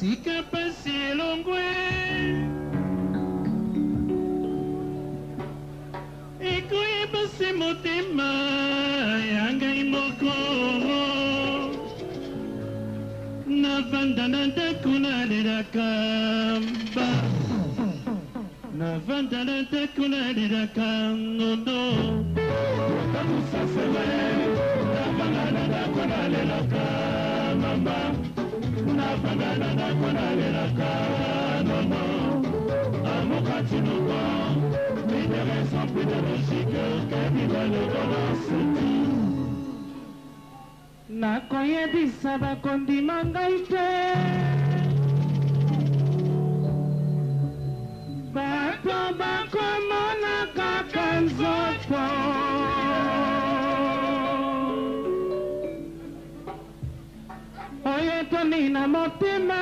Sika pasi longwe Ikuye pasi motema Yanga imoko Navandana takuna lera kamba Navandana takuna lera kangondo Kamusa sewe Navandana takuna lera kamba Navandana takuna lera kangondo Amokati nuko Minere sans plus de logique Que vive le bonheur nakoyebisa bakondima ngai te bato bakomona kaka nzoto oyo toni na motema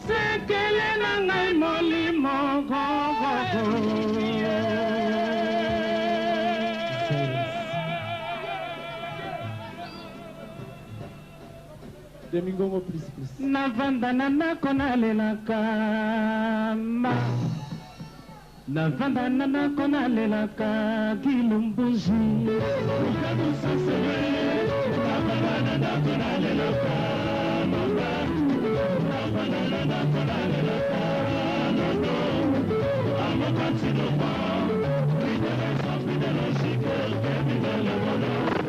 sekele na ngai molimo Domingo, please. Navandana nako nalelaka Navandana nako nalelaka Kilumbuzi Ukamusa sewe Navandana nako nalelaka Navandana nako nalelaka Nono Amokati nuko Minere sans plus de logique Que vive le bonheur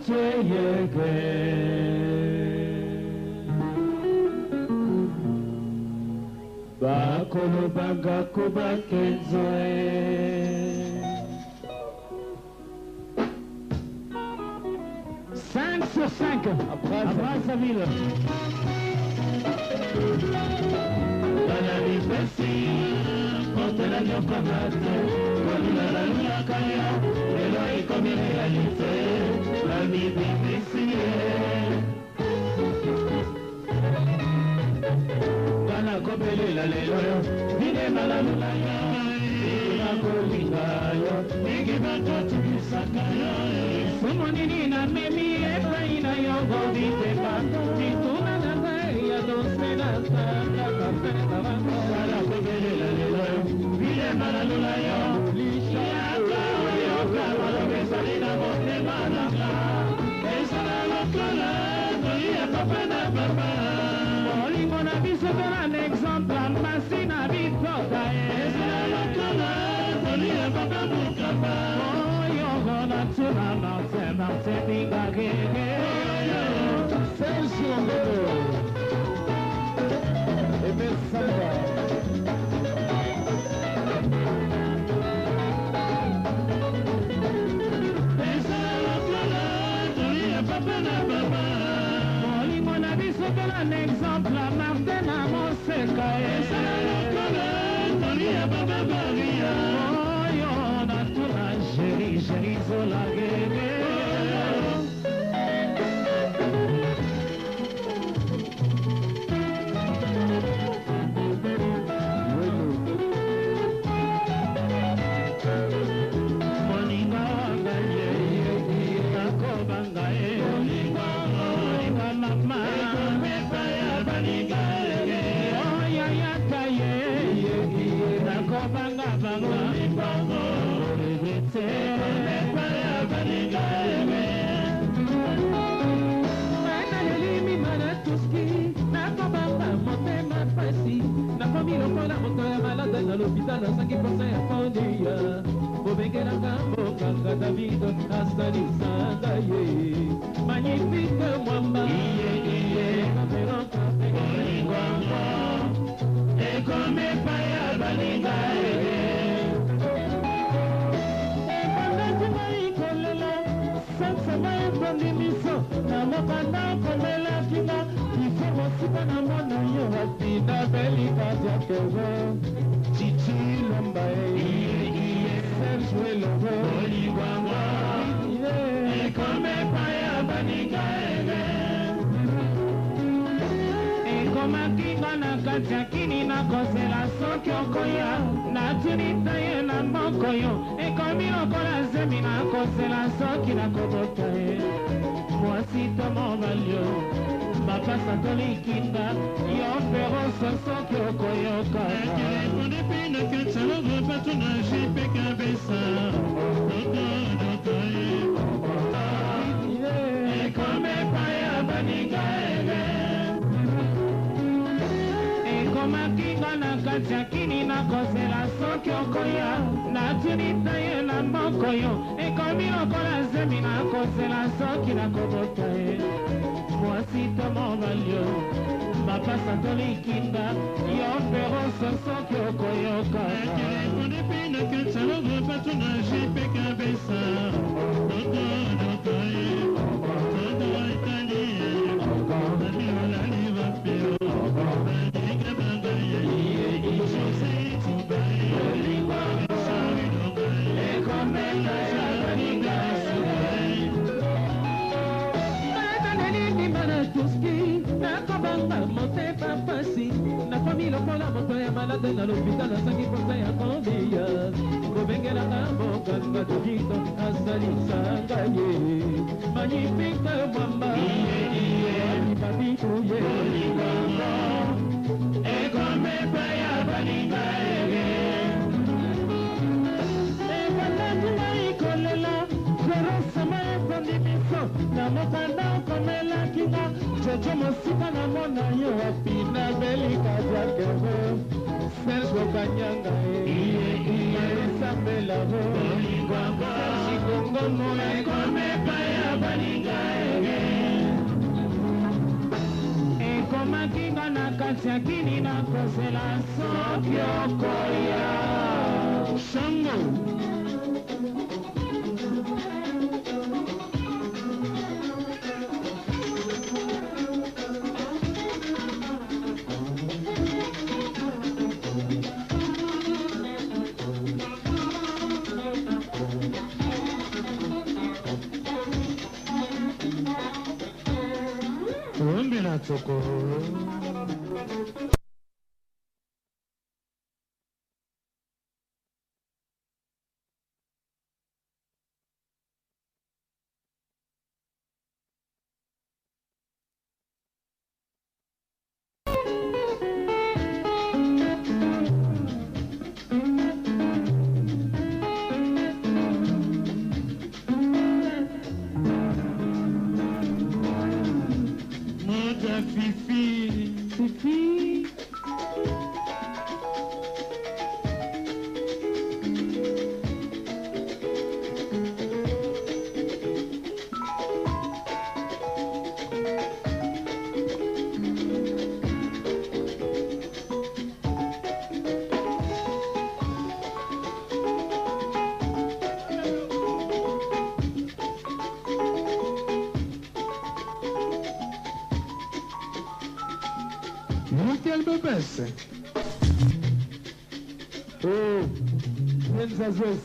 tweyege bakolo bagako bakenzoe 5 sur 5 à Brazzaville. Banani Pessi, porte la Nyopamate, Colina la Luna Kaya, l'Eloi comme réalité, la vie difficile. Bana Kobele la Leloyo, Vine Malalulaya, Ina Colina yo, Nigima Koti Sakaya, Sumonini na Memi, Ebraina yo, Govite Pato, Vituna na Zaya, Dosena Santa, Bana Kobele la Leloyo, Vine Malalulaya, Yaka, Yoka, Walobe Salina, Monte Malaka, Esana Lokala, Doya Papa na Papa. On a vu ce un exemple en machine à vite porta et c'est la colère de l'île Papa Moukapa. Oh, yo, on a tout la Martin, Bigagé. C'est sur le dos. Et bien, ça va. Et c'est la colère de l'île Papa Moukapa. Un exemple à Martin à Monseka et c'est la colère de l'île Papa Maria. Oh, yo, on a tout la chérie, Zola Guégué. Moninga Wangaye, Nako Bangaye, Moninga Mama. Na l'hôpital à 5% à Fondia Bobengera Kambo Kaka David Astani Sandaye Magnifique Mwamba Kamero Kafe Olingwamba Ekome Paya Balinga Ekondati Maikolela Sansa Maikondi Miso Namokanda Komela Kinga Ifo Mosika Namona Yo Hatina Belika Jakewo Chichi Lombae, Serge Lobo, Oligwangwa, Ekome Paya Baninga Ekoma Kinga na Kajakini na Kosela Soki Okoya, na Tunita ye na Mokoyo, Ekomi Lokola Zemi na Kosela Soki na Kobotae, Mwasi Tomo Valio. Papa Satoli Kinda, yo pero Soki Okoyoka. On est pays de Katsalo, le patronage, Peka Bessa. Et comme Paya Baninga et comme Kinga na Kajakini na Kosela Soki Okoya, na Tunita ye na Mokoyo, et comme Lokola Zemi na Kosela Soki na Kobotae. Voici Tomo Valio, Papa Satoli Kinda, yo pero Soki Okoyoka. On est pays de Katsalo, le patronage, Peka Bessa. Malade na l'hôpital à 5% à Candia Bobengera Kambo Kanga Dojito Asali Sangaye Magnifique Mwamba Papi Touye Oligwamba Ekome Paya Baninga Ekondati Maikolela Ferosa Maekondi Miso Namokanda Komela Kinga Jojo Mosika Namona Yo Apina Belika Jakevo Serge Kanyanga Isabella Serge Kongo Ekome Paya Baninga Tiakini na kozela Sokyokoya Shango Ombi na Tsokoro Fifi Quel bebesse? Oh, Nenzazos.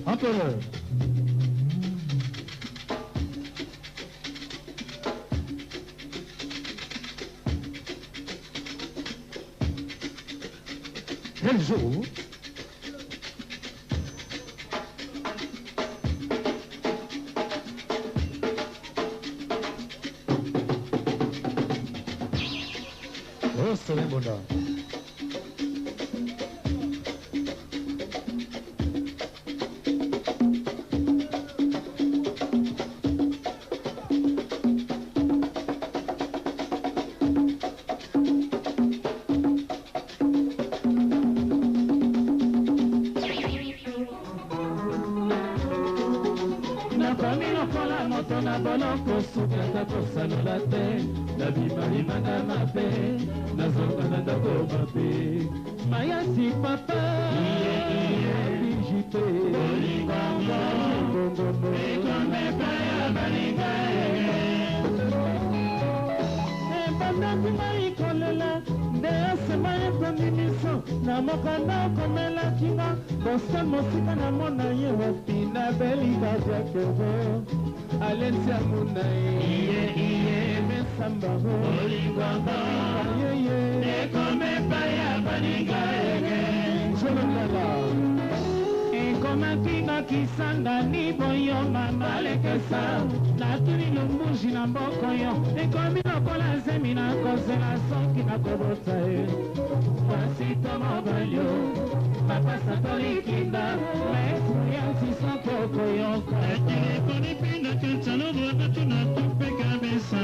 Empereur. Quel jour? Solemona. Na boloko sukaka kosalola te nabimalimanga mabe nazonga na ndako mabe mayasi papa bijite olinganga ngongono ekomepa ya balinga ebandaki mai kolela nde asema ekomi miso na mokanda okomelakinga bosal mosika na mona ye wapi na belikadiakebo Alencia Munae, Mesambaro, Olingwanga, Ekome Paya Baniga, Jolala, Ekoma Kinga Kisanga, Niboyo, Mamalekesa, Naturi Lumbuji na Bokoyo, Ekomi Lokola Zemina, Kozela Soki na Kobotae, Pasito Mobalio, Papa Satori Kinda, Mesu Yansi Sokoyo, Salvo a tu na tu cabeza,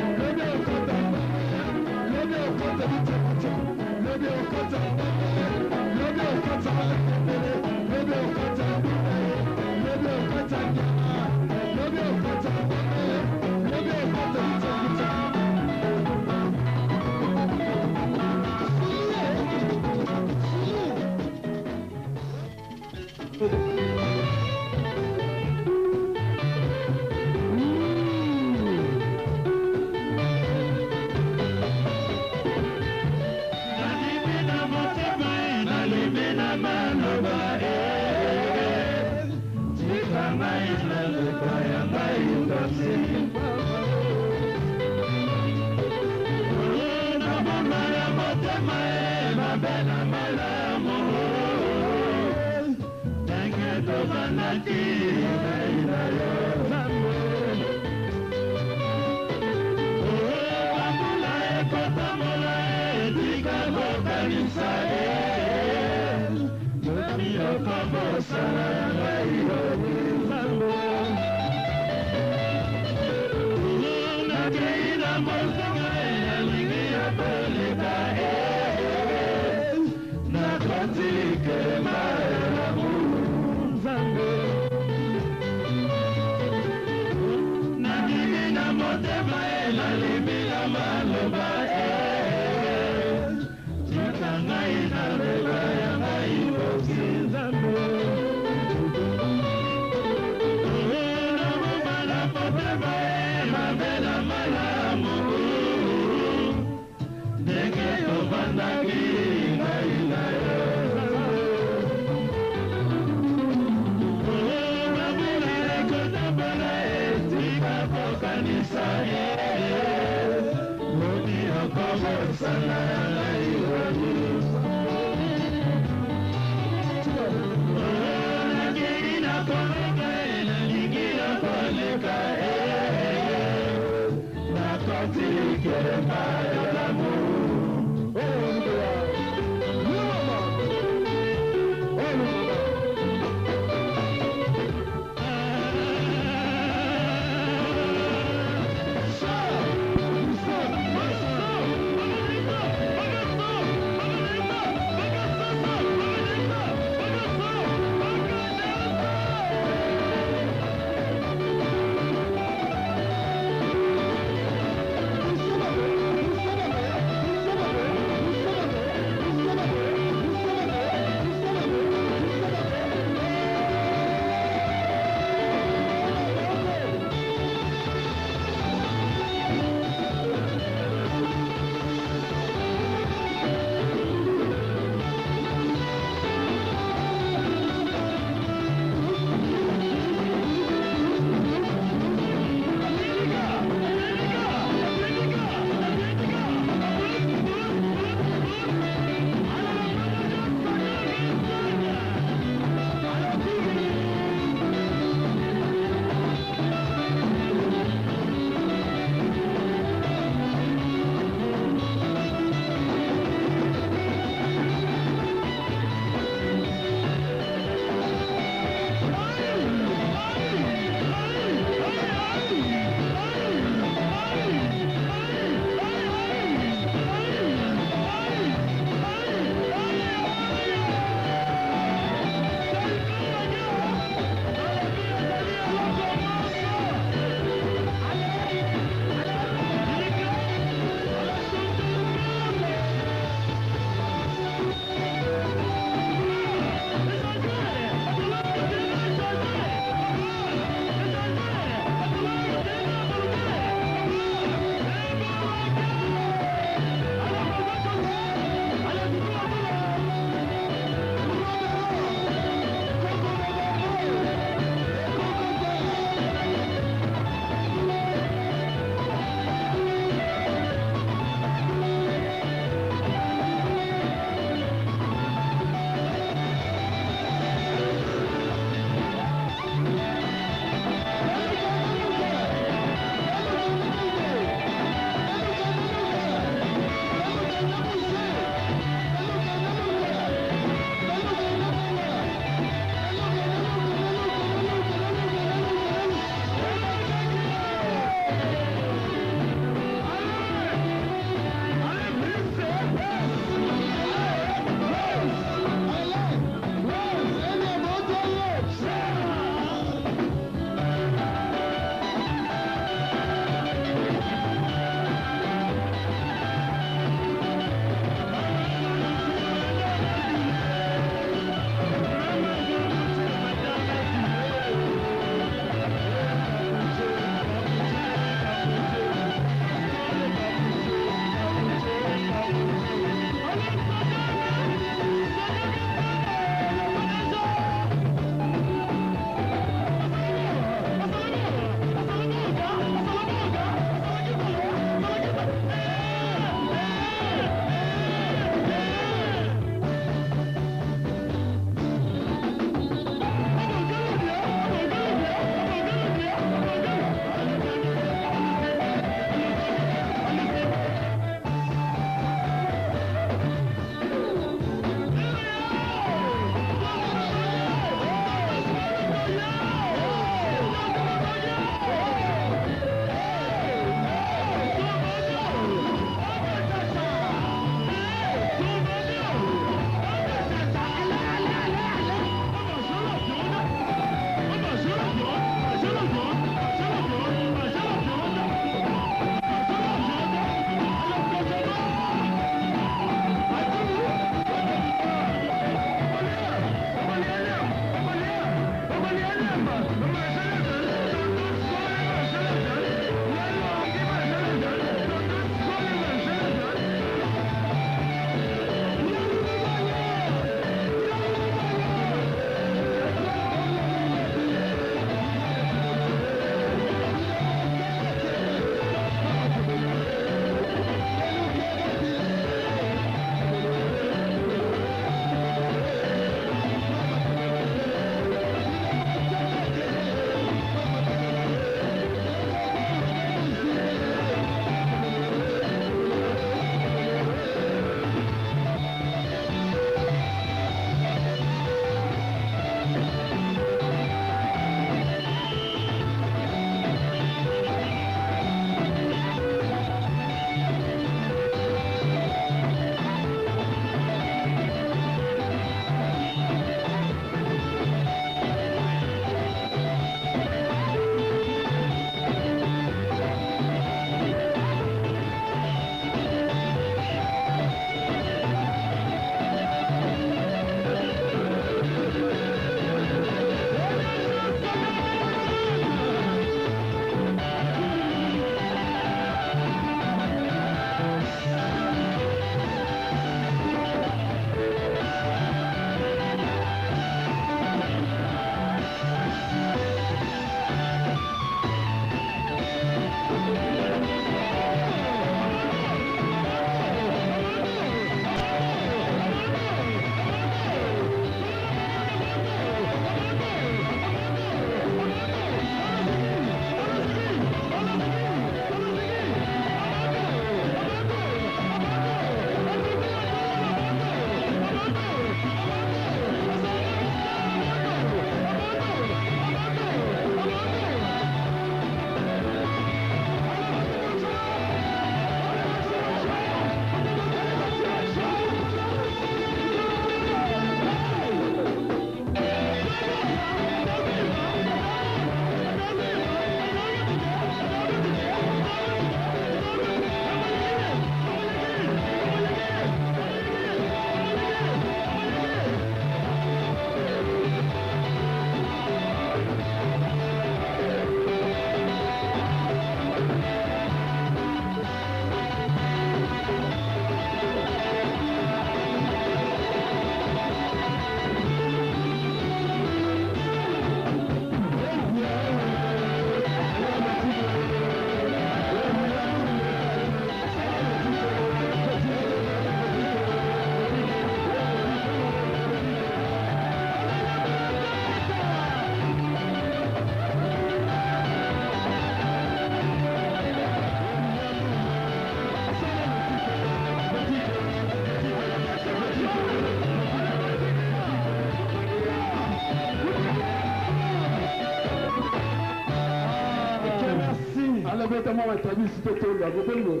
notamment ma famille cité Tondo, à côté de nous.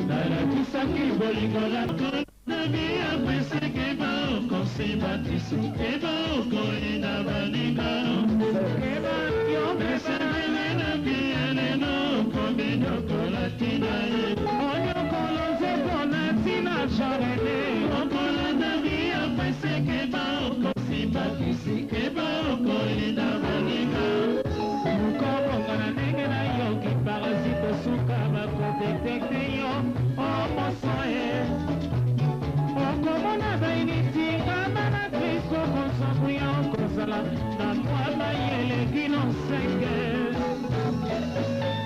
Nalakisaki bolingo na nabi apeseke baokosibatisi eba okolinda baninga eba yopesabele na bieleno kominyokola tina ye onyokolo nzeko na tina jarene okola nabi apeseke baokosibatisi eba okolinda baninga mukobonga na ndenge na yoki parasite suka bakodetekte yo omosoye okomona bainitinga mana kristo konsanku ya okozala na mwa bayeleki no senge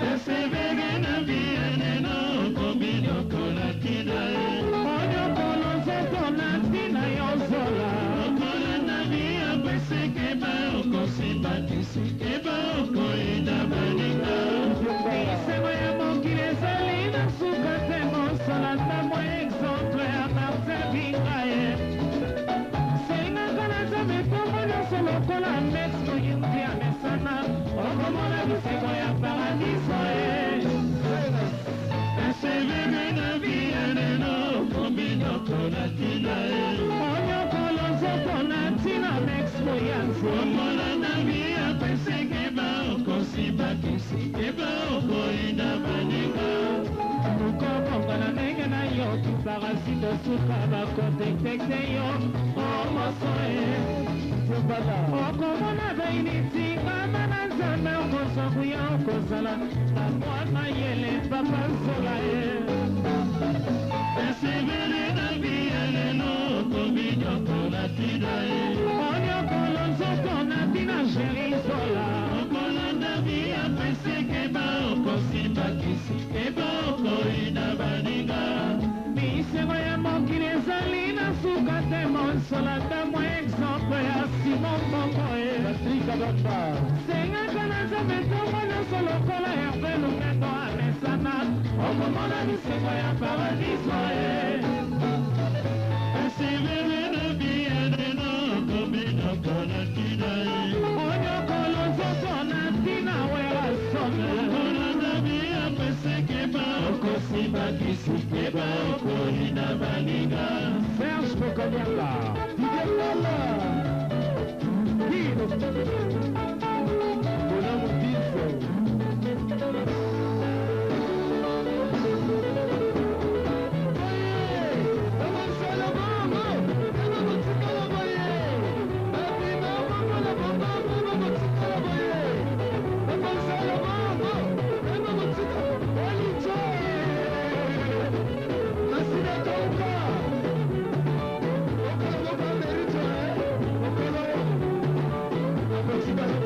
esebege na bieneno okominyokola tina ye onyokolo nzoto na ntina yozola okola na bia peseke ba okosibatisi eba okolinda baninga isengo ya mokili ezali na suka te mosala ntango exemple ya martin binga ye sengaka na nzambe ntongo nyonso lokola mex moyindi ya mesana okomona bisengo ya paradiso ye esebebe na bieneno kominyokola tina ye onyokolo nzoto na ntina mex moyanzi okola na bia peseke ba okosibakisi eba okolinda baninga mukobonga na ndenge na yo kiparasite suka bakodetekte yo omoso ye okomona bainitinga mana nzambe okosangu ya okozala na mwa mayele papa nzola ye esebele na bieleno kominyokola tina ye onyokolo nzoto na ntina jeri zola okolanda bia peseke ba okosimbakisi eba okolinda baninga misengo ya mokili ezali na suka te monsola ntambo exemple ya simon mbongo ye sengaka na nzambe ntongo nyonso lokola herve lumendo amesana okomona misengo ya paradiso ye esebele na bieneno kominyokola tina ye onyokolo nzoto na ntina werasone okolanda bia peseke ba okosibakisi eba okolinda baninga Serge Kokonyala Didier Merci.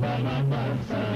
Baba Pasa.